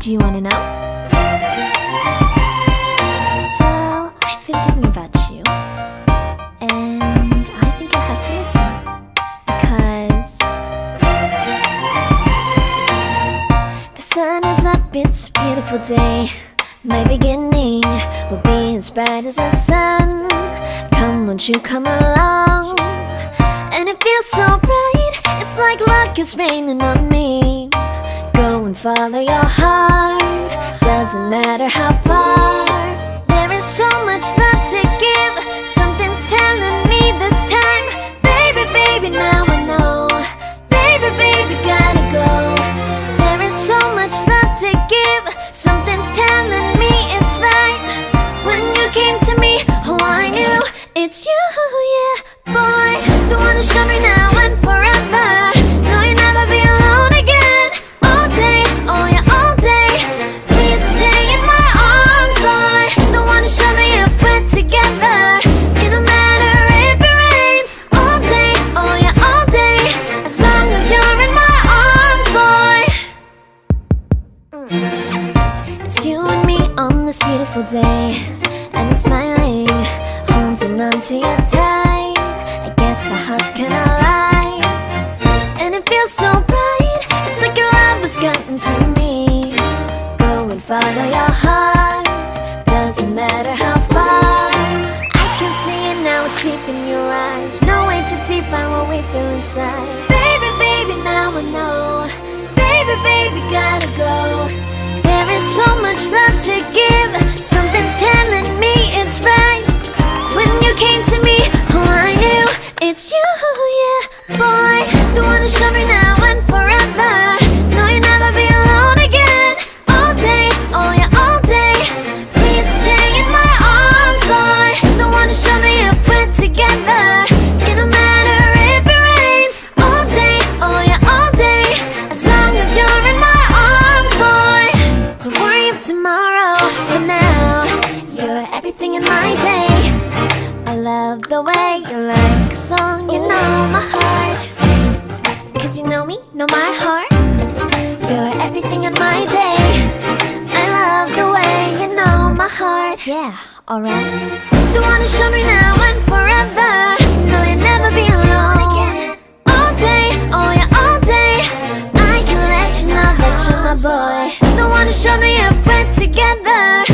Do you wanna know? Well, I've been thinking about you, and I think I have to listen, because the sun is up, it's a beautiful day. My beginning will be as bright as the sun. Come, won't you come along? And it feels so bright, it's like luck is raining on me. Go and follow your heart, doesn't matter how far. There is so much love to give, something's telling me this time. Baby, baby, now I know. Baby, baby, gotta go. There is so much love to give, something's telling me it's right. When you came to me, oh I knew it's you, yeah, boy. The one who showed me now and forever. No, you'll never be alone again. All day, oh yeah, all day. Please stay in my arms, boy. The one who showed me if we're together. It don't matter if it rains. All day, oh yeah, all day. As long as you're in my arms, boy. It's you and me on this beautiful day, and you're smiling, holding on to your tight. I guess our hearts can align, and it feels so bright. It's like your love has gotten to me. Go and follow your heart, doesn't matter how far. I can see it now, it's deep in your eyes. No way to define what we feel inside. Baby, baby, now I know. Baby, baby, gotta go. There is so much love to give, something's telling me it's right. When you came to me, oh I knew it's you, yeah, boy. The one who showed me now and forever. No, you'll never be alone again. All day, oh yeah, all day. Please stay in my arms, boy. The one who showed me if we're together. It don't matter if it rains. All day, oh yeah, all day. As long as you're in my arms, boy. Don't worry of tomorrow, for now you're everything in my day. I love the way you like a song, you know my heart. Cause you know me, know my heart. You're everything in my day. I love the way you know my heart. Yeah, alright. The one who showed me now and forever. No, you'll never be alone again. All day, oh yeah, all day. I can let you know that you're my boy. The one who showed me if we're together.